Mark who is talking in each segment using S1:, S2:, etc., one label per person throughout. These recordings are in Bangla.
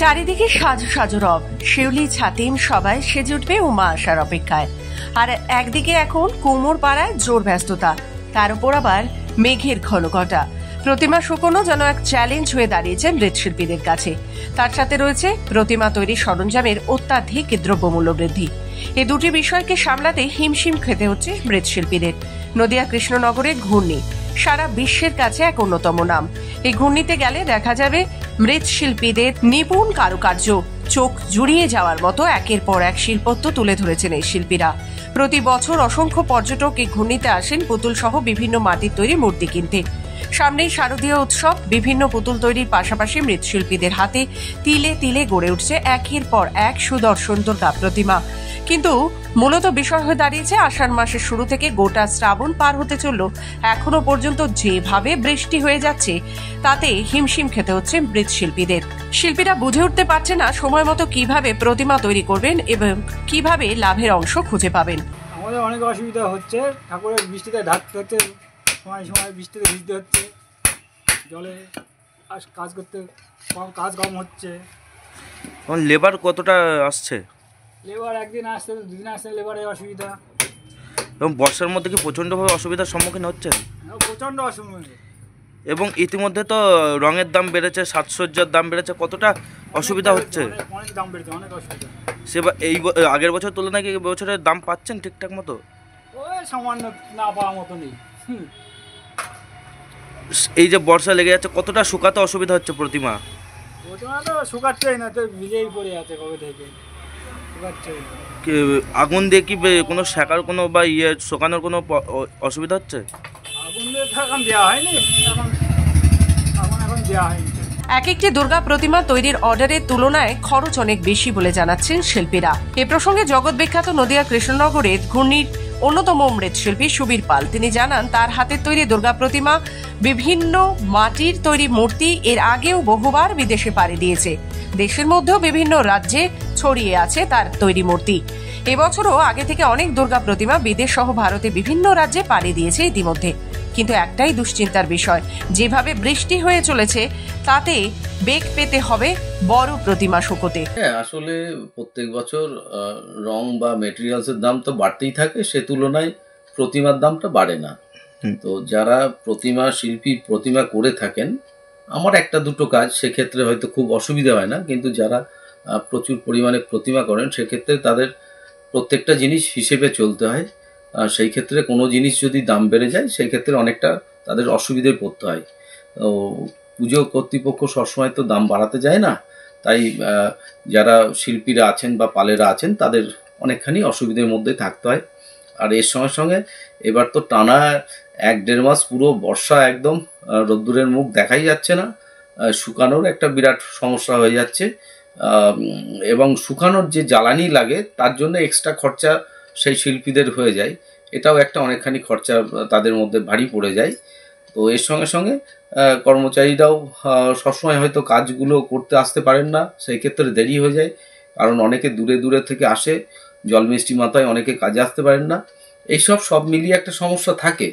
S1: চারিদিকে সাজু সাজু রব, শিউলি ছাতিম সবাই সেজে উঠবে উমা আসার অপেক্ষায়। আর একদিকে এখন কুমোর পাড়ায় জোর ব্যস্ততা, তার উপর আবার মেঘের ঘনঘটা। প্রতিমা শুকনো যেন এক চ্যালেঞ্জ হয়ে দাঁড়িয়েছে মৃৎশিল্পীদের কাছে। তার সাথে রয়েছে প্রতিমা তৈরির সরঞ্জামের অত্যাধিক দ্রব্যমূল্য বৃদ্ধি। এই দুটি বিষয়কে সামলাতে হিমশিম খেতে হচ্ছে মৃৎশিল্পীদের। নদিয়া কৃষ্ণনগরের ঘূর্ণি সারা বিশ্বের কাছে এক অন্যতম নাম। এই ঘূর্ণিতে গেলে দেখা যাবে মৃৎশিল্পীদের নিপুণ কারুকার্য। চোখ জুড়িয়ে যাওয়ার মতো একের পর এক শিল্পত্ব তুলে ধরেছেন এই শিল্পীরা। প্রতি বছর অসংখ্য পর্যটক এই ঘূর্ণিতে আসেন পুতুল সহ বিভিন্ন মাটির তৈরি মূর্তি কিনতে। সামনেই শারদীয় উৎসব, বিভিন্ন পুতুল তৈরির পাশাপাশি মৃৎশিল্পীদের হাতে তিলে তিলে গড়ে উঠছে একের পর এক সুদর্শন দুর্গা প্রতিমা। কিন্তু মূলত বিষয় হয়ে দাঁড়িয়েছে আষাঢ় মাসের শুরু থেকে গোটা শ্রাবণ পার হতে চলল, এখনো পর্যন্ত যেভাবে বৃষ্টি হয়ে যাচ্ছে তাতে হিমশিম খেতে হচ্ছে মৃৎশিল্পীদের। শিল্পীরা বুঝে উঠতে পারছে না সময় মতো কিভাবে প্রতিমা তৈরি করবেন এবং কিভাবে লাভের অংশ খুঁজে পাবেন।
S2: আমাদের অনেক অসুবিধা হচ্ছে, ঠাকুরের বৃষ্টিতে ঢাকতে হচ্ছে, সময় সময় বৃষ্টিতে ভিজতে হচ্ছে, জলে কাজ করতে কাজ কম হচ্ছে।
S3: লেবার কতটা আসছে?
S2: লেবার একদিন আসতে, দুদিন আসতে লেবারের অসুবিধা।
S3: এবং বর্ষার মধ্যে কি প্রচণ্ডভাবে অসুবিধার সম্মুখীন হচ্ছেন?
S2: প্রচণ্ড অসুবিধা।
S3: এবং ইতিমধ্যে তো রঙের দাম বেড়েছে, সাজসজ্জার দাম বেড়েছে, কতটা অসুবিধা হচ্ছে?
S2: অনেক দাম বেড়েছে, অনেক অসুবিধা।
S3: এই আগের বছর তুলনায় কি বছরের দাম পাচ্ছেন ঠিকঠাক মতো?
S2: ওই সামান্য না পাওয়ার মতো নেই।
S3: এই যে বর্ষা লেগে যাচ্ছে, কতটা শুকাতে অসুবিধা হচ্ছে প্রতিমা?
S2: প্রতিমা তো শুকাচ্ছেই না, তো ভিজেই পড়ে আছে কবে থেকে, শুকাচ্ছেই না।
S3: আগুন দিয়ে কি কোনো শেখার কোনো বা শুকানোর কোনো অসুবিধা হচ্ছে?
S2: আগুন দিয়ে এখন দেওয়া হয়নি, এখন দেওয়া হয়নি।
S1: এক একটি দুর্গা প্রতিমা তৈরির অর্ডারের তুলনায় খরচ অনেক বেশি বলে জানাচ্ছেন শিল্পীরা। এ প্রসঙ্গে জগৎ বিখ্যাত নদিয়া কৃষ্ণনগরের ঘূর্ণির অন্যতম মৃৎশিল্পী সুবীর পাল তিনি জানান, তার হাতের তৈরি দুর্গা প্রতিমা, বিভিন্ন মাটির তৈরি মূর্তি এর আগেও বহুবার বিদেশে পাড়ি দিয়েছে। দেশের মধ্যেও বিভিন্ন রাজ্যে ছড়িয়ে আছে তার তৈরি মূর্তি। এবছরও আগে থেকে অনেক দুর্গা প্রতিমা বিদেশ সহ ভারতে বিভিন্ন রাজ্যে পাড়ি দিয়েছে ইতিমধ্যে। কিন্তু একটাই দুশ্চিন্তার বিষয়, যেভাবে বৃষ্টি হয়ে চলেছে তাতে বেগ পেতে হবে বড় প্রতিমা শুকোতে।
S4: হ্যাঁ, আসলে প্রত্যেক বছর রং বা মেটেরিয়ালসের দাম তো বাড়তেই থাকে, সে তুলনায় প্রতিমার দামটা বাড়ে না। তো যারা প্রতিমা শিল্পী প্রতিমা করে থাকেন, আমার একটা দুটো কাজ সেক্ষেত্রে হয়তো খুব অসুবিধা হয় না, কিন্তু যারা প্রচুর পরিমাণে প্রতিমা করেন সেক্ষেত্রে তাদের প্রত্যেকটা জিনিস হিসেবে চলতে হয়। সেই ক্ষেত্রে কোনো জিনিস যদি দাম বেড়ে যায় সেই ক্ষেত্রে অনেকটা তাদের অসুবিধায় পড়তে হয়। তো পুজো কর্তৃপক্ষ সবসময় তো দাম বাড়াতে যায় না, তাই যারা শিল্পীরা আছেন বা পালেরা আছেন তাদের অনেকখানি অসুবিধার মধ্যে থাকতে হয়। আর এর সঙ্গে সঙ্গে এবার তো টানা 1-1.5 মাস পুরো বর্ষা, একদম রোদ্দুরের মুখ দেখাই যাচ্ছে না, শুকানোর একটা বিরাট সমস্যা হয়ে যাচ্ছে। এবং শুকানোর যে জ্বালানি লাগে তার জন্য এক্সট্রা খরচা সেই শিল্পীদের হয়ে যায়, এটাও একটা অনেকখানি খরচা তাদের মধ্যে ভারী পড়ে যায়। তো এর সঙ্গে সঙ্গে কর্মচারীরাও সবসময় হয়তো কাজগুলো করতে আসতে পারেন না, সেই ক্ষেত্রে দেরি হয়ে যায়, কারণ অনেকে দূরে দূরে থেকে আসে, জল মিষ্টি মাথায় অনেকে কাজে আসতে পারেন না। এইসব সব মিলিয়ে একটা সমস্যা থাকে,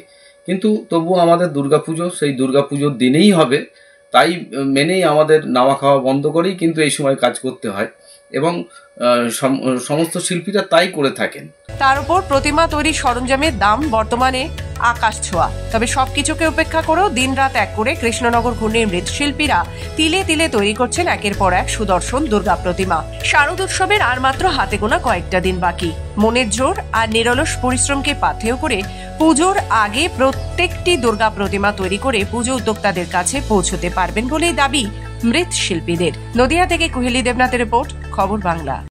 S4: কিন্তু তবুও আমাদের দুর্গাপুজো সেই দুর্গাপুজোর দিনেই হবে, তাই মেনেই আমাদের নাওয়া খাওয়া বন্ধ করেই কিন্তু এই সময় কাজ করতে হয়, এবং সমস্ত শিল্পীরা তাই করে থাকেন।
S1: তার উপর প্রতিমা তৈরির সরঞ্জামের দাম বর্তমানে আকাশ ছোঁয়া। তবে সবকিছুকে উপেক্ষা করেও দিনরাত এক করে কৃষ্ণনগর ঘূর্ণির মৃৎশিল্পীরা তিলে তিলে তৈরি করছেন একের পর এক সুদর্শন দুর্গা প্রতিমা। শারদ উৎসবের আর মাত্র হাতে গোনা কয়েকটা দিন বাকি। মনের জোর আর নিরলস পরিশ্রমকে পাথেয় করে পুজোর আগে প্রত্যেকটি দুর্গা প্রতিমা তৈরি করে পুজো উদ্যোক্তাদের কাছে পৌঁছতে পারবেন বলেই দাবি মৃৎশিল্পীদের। নদিয়া থেকে কুহেলি দেবনাথের রিপোর্ট, খবর বাংলা।